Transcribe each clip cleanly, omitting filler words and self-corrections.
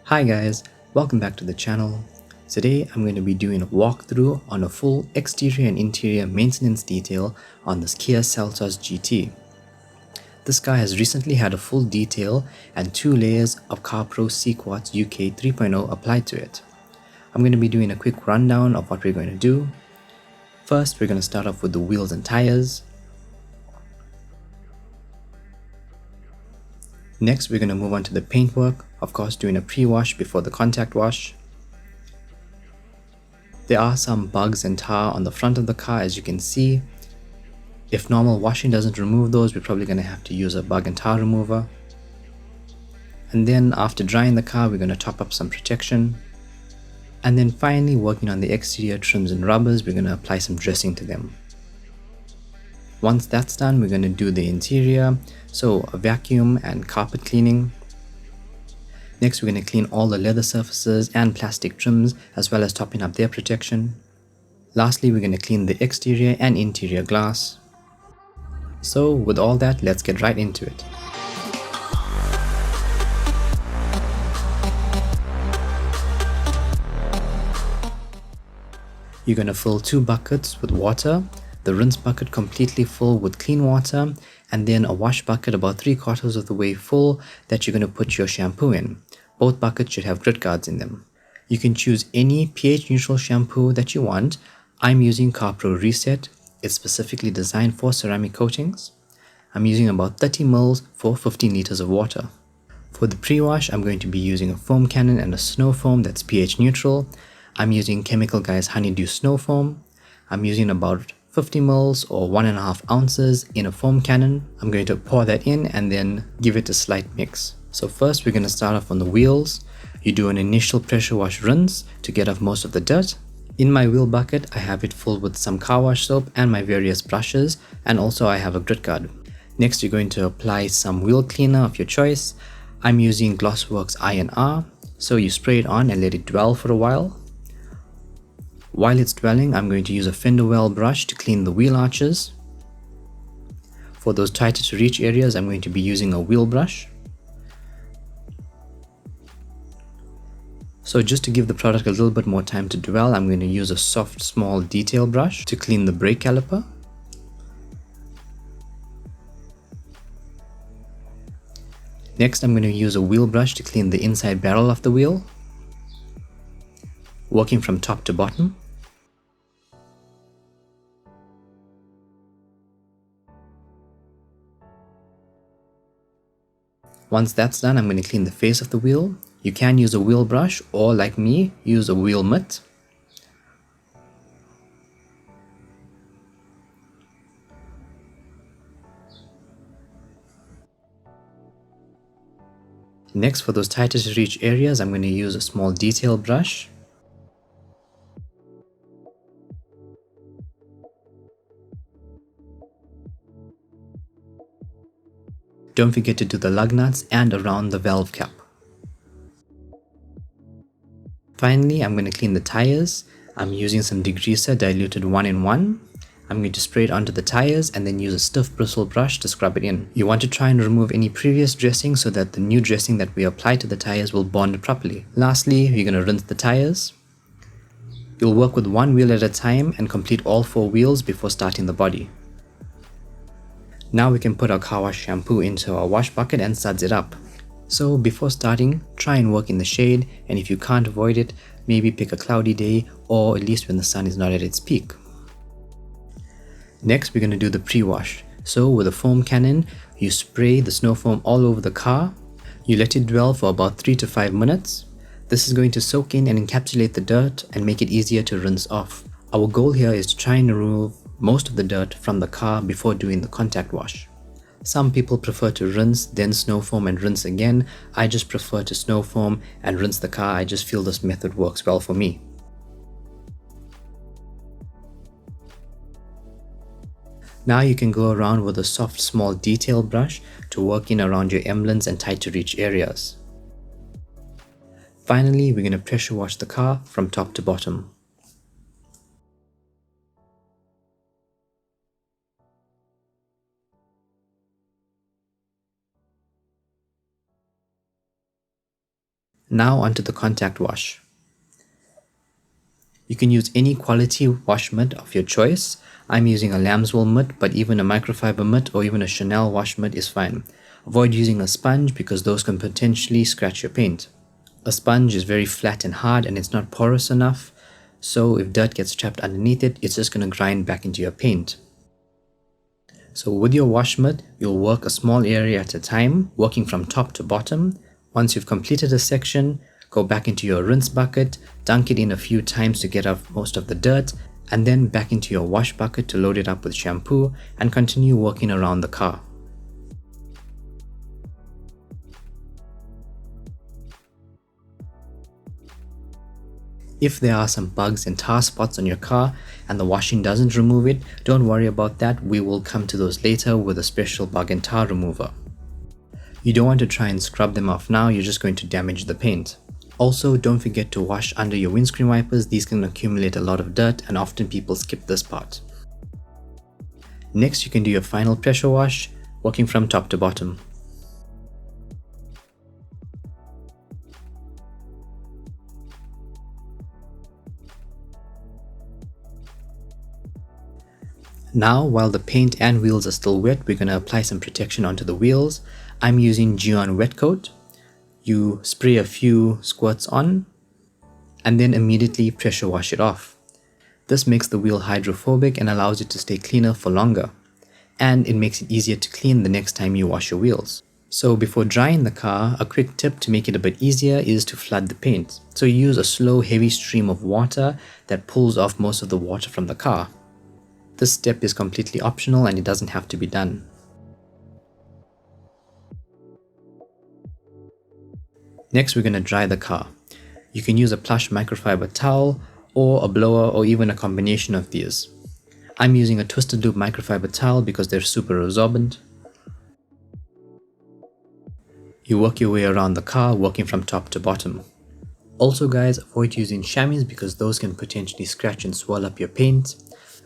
Hi guys, welcome back to the channel. Today I'm going to be doing a walkthrough on a full exterior and interior maintenance detail on this Kia Seltos GT. This car has recently had a full detail and 2 layers of Carpro Sequats UK 3.0 applied to it. I'm going to be doing a quick rundown of what we're going to do. First, we're going to start off with the wheels and tires. Next, we're going to move on to the paintwork, of course doing a pre-wash before the contact wash. There are some bugs and tar on the front of the car, as you can see. If normal washing doesn't remove those, we're probably going to have to use a bug and tar remover. And then after drying the car, we're going to top up some protection. And then finally, working on the exterior trims and rubbers, we're going to apply some dressing to them. Once that's done, we're going to do the interior, so a vacuum and carpet cleaning. Next, we're going to clean all the leather surfaces and plastic trims, as well as topping up their protection. Lastly, we're going to clean the exterior and interior glass. So with all that, let's get right into it. You're going to fill 2 buckets with water, the rinse bucket completely full with clean water, and then a wash bucket about 3/4 of the way full that you're going to put your shampoo in. Both buckets should have grit guards in them. You can choose any pH neutral shampoo that you want. I'm using Carpro Reset. It's specifically designed for ceramic coatings. I'm using about 30 ml for 15 liters of water. For the pre-wash, I'm going to be using a foam cannon and a snow foam that's pH neutral. I'm using Chemical Guy's Honeydew Snow Foam. I'm using about 50 ml or 1.5 ounces in a foam cannon. I'm going to pour that in and then give it a slight mix. So first we're going to start off on the wheels. You do an initial pressure wash rinse to get off most of the dirt. In my wheel bucket, I have it full with some car wash soap and my various brushes, and also I have a grit guard. Next, you're going to apply some wheel cleaner of your choice. I'm using Glossworx Iron R, so you spray it on and let it dwell for a while. While it's dwelling, I'm going to use a fender well brush to clean the wheel arches. For those tighter to reach areas, I'm going to be using a wheel brush. So just to give the product a little bit more time to dwell, I'm going to use a soft small detail brush to clean the brake caliper. Next, I'm going to use a wheel brush to clean the inside barrel of the wheel, working from top to bottom. Once that's done, I'm going to clean the face of the wheel. You can use a wheel brush or, like me, use a wheel mitt. Next, for those tighter to reach areas, I'm going to use a small detail brush. Don't forget to do the lug nuts and around the valve cap. Finally, I'm going to clean the tires. I'm using some degreaser diluted 1-in-1. I'm going to spray it onto the tires and then use a stiff bristle brush to scrub it in. You want to try and remove any previous dressing so that the new dressing that we apply to the tires will bond properly. Lastly, you're going to rinse the tires. You'll work with 1 wheel at a time and complete all 4 wheels before starting the body. Now we can put our car wash shampoo into our wash bucket and suds it up. So before starting, try and work in the shade, and if you can't avoid it, maybe pick a cloudy day or at least when the sun is not at its peak. Next, we're going to do the pre-wash. So with a foam cannon, you spray the snow foam all over the car. You let it dwell for about 3 to 5 minutes. This is going to soak in and encapsulate the dirt and make it easier to rinse off. Our goal here is to try and remove most of the dirt from the car before doing the contact wash. Some people prefer to rinse, then snow foam and rinse again. I just prefer to snow foam and rinse the car. I just feel this method works well for me. Now you can go around with a soft small detail brush to work in around your emblems and tight to reach areas. Finally, we're going to pressure wash the car from top to bottom. Now onto the contact wash. You can use any quality wash mitt of your choice. I'm using a lambswool mitt, but even a microfiber mitt or even a Chanel wash mitt is fine. Avoid using a sponge because those can potentially scratch your paint. A sponge is very flat and hard and it's not porous enough, so if dirt gets trapped underneath it, it's just going to grind back into your paint. So with your wash mitt, you'll work a small area at a time, working from top to bottom. Once you've completed a section, go back into your rinse bucket, dunk it in a few times to get off most of the dirt, and then back into your wash bucket to load it up with shampoo and continue working around the car. If there are some bugs and tar spots on your car and the washing doesn't remove it, don't worry about that, we will come to those later with a special bug and tar remover. You don't want to try and scrub them off now, you're just going to damage the paint. Also, don't forget to wash under your windscreen wipers, these can accumulate a lot of dirt and often people skip this part. Next, you can do your final pressure wash, working from top to bottom. Now, while the paint and wheels are still wet, we're going to apply some protection onto the wheels. I'm using Gyeon Wet Coat. You spray a few squirts on and then immediately pressure wash it off. This makes the wheel hydrophobic and allows it to stay cleaner for longer. And it makes it easier to clean the next time you wash your wheels. So before drying the car, a quick tip to make it a bit easier is to flood the paint. So you use a slow, heavy stream of water that pulls off most of the water from the car. This step is completely optional and it doesn't have to be done. Next, we're going to dry the car. You can use a plush microfiber towel or a blower or even a combination of these. I'm using a twisted loop microfiber towel because they're super absorbent. You work your way around the car, working from top to bottom. Also guys, avoid using chamois because those can potentially scratch and swirl up your paint.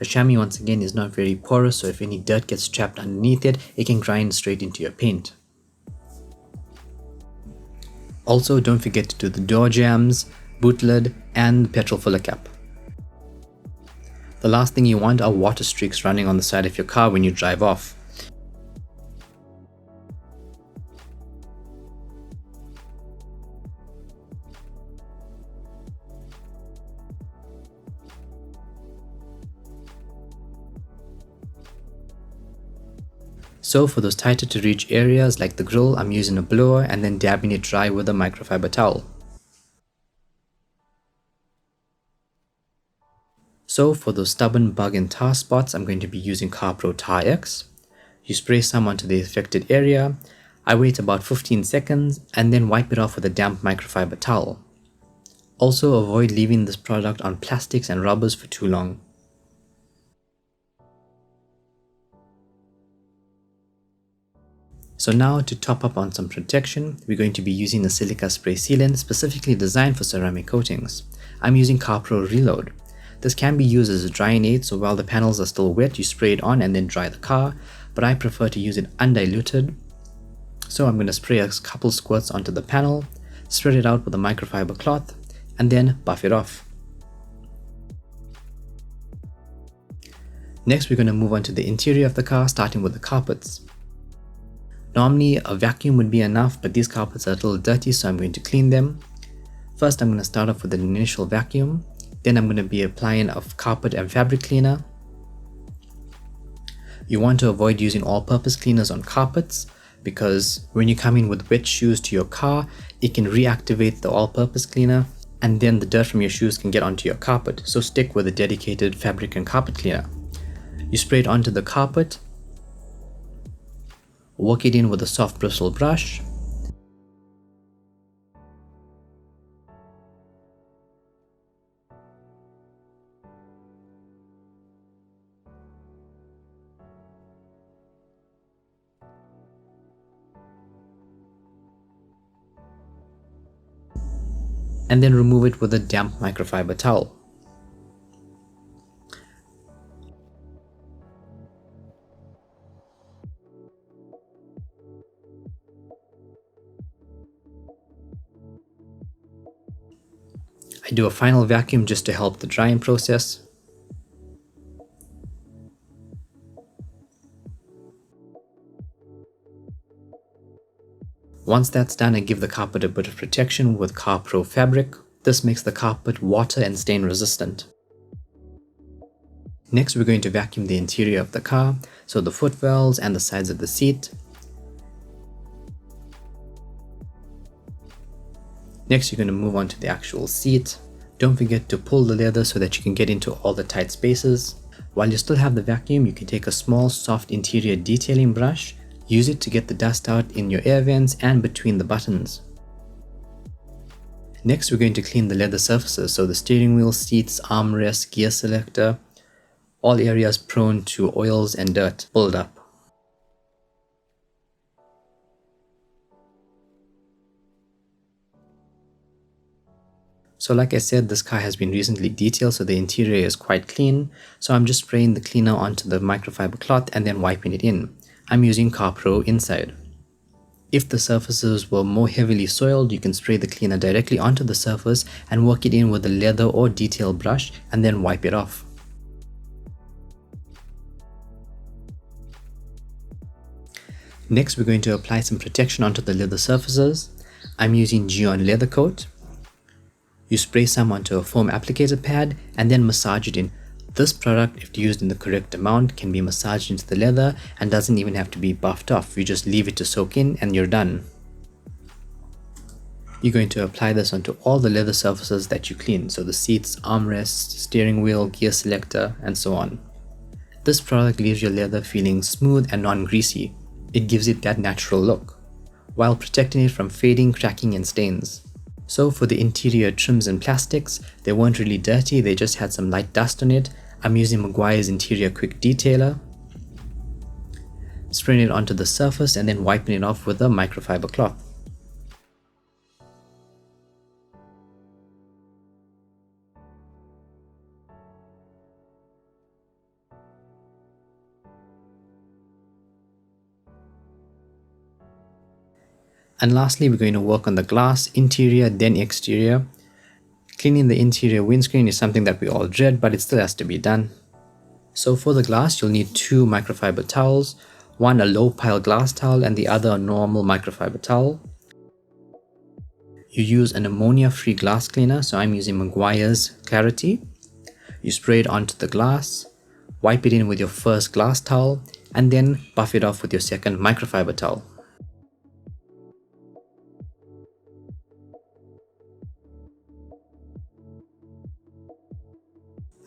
A chamois once again is not very porous, so if any dirt gets trapped underneath it, it can grind straight into your paint. Also, don't forget to do the door jambs, boot lid, and the petrol filler cap. The last thing you want are water streaks running on the side of your car when you drive off. So for those tighter to reach areas like the grille, I'm using a blower and then dabbing it dry with a microfiber towel. So for those stubborn bug and tar spots, I'm going to be using Carpro Tar X. You spray some onto the affected area. I wait about 15 seconds and then wipe it off with a damp microfiber towel. Also avoid leaving this product on plastics and rubbers for too long. So now to top up on some protection, we're going to be using the Silica spray sealant specifically designed for ceramic coatings. I'm using Carpro Reload. This can be used as a drying aid, so while the panels are still wet, you spray it on and then dry the car, but I prefer to use it undiluted. So I'm going to spray a couple squirts onto the panel, spread it out with a microfiber cloth, and then buff it off. Next, we're going to move on to the interior of the car, starting with the carpets. Normally, a vacuum would be enough, but these carpets are a little dirty, so I'm going to clean them. First, I'm going to start off with an initial vacuum. Then I'm going to be applying a carpet and fabric cleaner. You want to avoid using all-purpose cleaners on carpets because when you come in with wet shoes to your car, it can reactivate the all-purpose cleaner and then the dirt from your shoes can get onto your carpet. So stick with a dedicated fabric and carpet cleaner. You spray it onto the carpet. Work it in with a soft bristle brush. And then remove it with a damp microfiber towel. I do a final vacuum just to help the drying process. Once that's done, I give the carpet a bit of protection with Carpro fabric. This makes the carpet water and stain resistant. Next, we're going to vacuum the interior of the car, so the footwells and the sides of the seat. Next, you're going to move on to the actual seat. Don't forget to pull the leather so that you can get into all the tight spaces. While you still have the vacuum, you can take a small soft interior detailing brush. Use it to get the dust out in your air vents and between the buttons. Next, we're going to clean the leather surfaces, so the steering wheel, seats, armrest, gear selector, all areas prone to oils and dirt build up. So like I said, this car has been recently detailed, so the interior is quite clean. So I'm just spraying the cleaner onto the microfiber cloth and then wiping it in. I'm using Carpro Inside. If the surfaces were more heavily soiled, you can spray the cleaner directly onto the surface and work it in with a leather or detail brush and then wipe it off. Next, we're going to apply some protection onto the leather surfaces. I'm using Gyeon leather coat. You spray some onto a foam applicator pad and then massage it in. This product, if used in the correct amount, can be massaged into the leather and doesn't even have to be buffed off. You just leave it to soak in and you're done. You're going to apply this onto all the leather surfaces that you clean, so the seats, armrests, steering wheel, gear selector, and so on. This product leaves your leather feeling smooth and non-greasy. It gives it that natural look, while protecting it from fading, cracking, and stains. So for the interior trims and plastics, they weren't really dirty, they just had some light dust on it. I'm using Meguiar's Interior Quick Detailer. Spraying it onto the surface and then wiping it off with a microfiber cloth. And lastly, we're going to work on the glass, interior, then exterior. Cleaning the interior windscreen is something that we all dread, but it still has to be done. So for the glass, you'll need two microfiber towels, one a low pile glass towel and the other a normal microfiber towel. You use an ammonia-free glass cleaner, so I'm using Meguiar's Clarity. You spray it onto the glass, wipe it in with your first glass towel, and then buff it off with your second microfiber towel.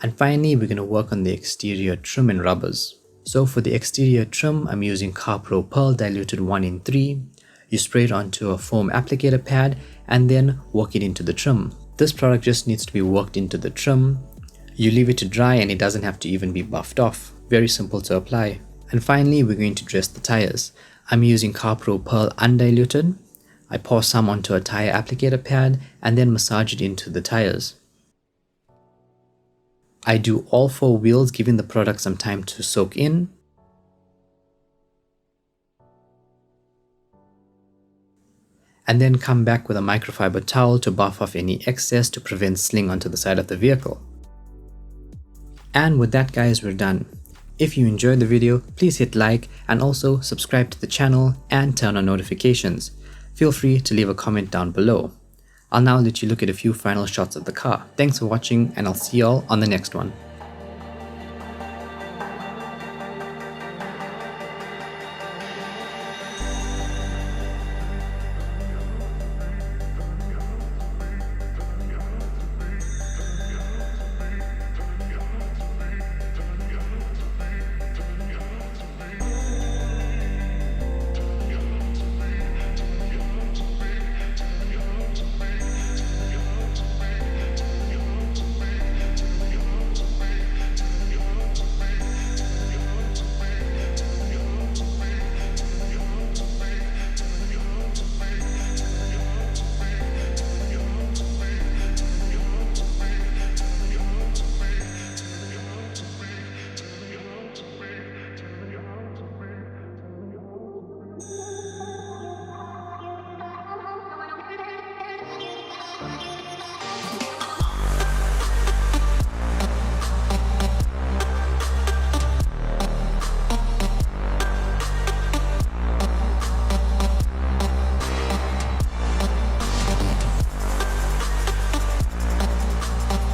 And finally, we're going to work on the exterior trim and rubbers. So for the exterior trim, I'm using Carpro Pearl diluted 1:3. You spray it onto a foam applicator pad and then work it into the trim. This product just needs to be worked into the trim. You leave it to dry and it doesn't have to even be buffed off. Very simple to apply. And finally, we're going to dress the tires. I'm using Carpro Pearl undiluted. I pour some onto a tire applicator pad and then massage it into the tires. I do all four wheels, giving the product some time to soak in. And then come back with a microfiber towel to buff off any excess to prevent sling onto the side of the vehicle. And with that, guys, we're done. If you enjoyed the video, please hit like and also subscribe to the channel and turn on notifications. Feel free to leave a comment down below. I'll now let you look at a few final shots of the car. Thanks for watching and I'll see y'all on the next one.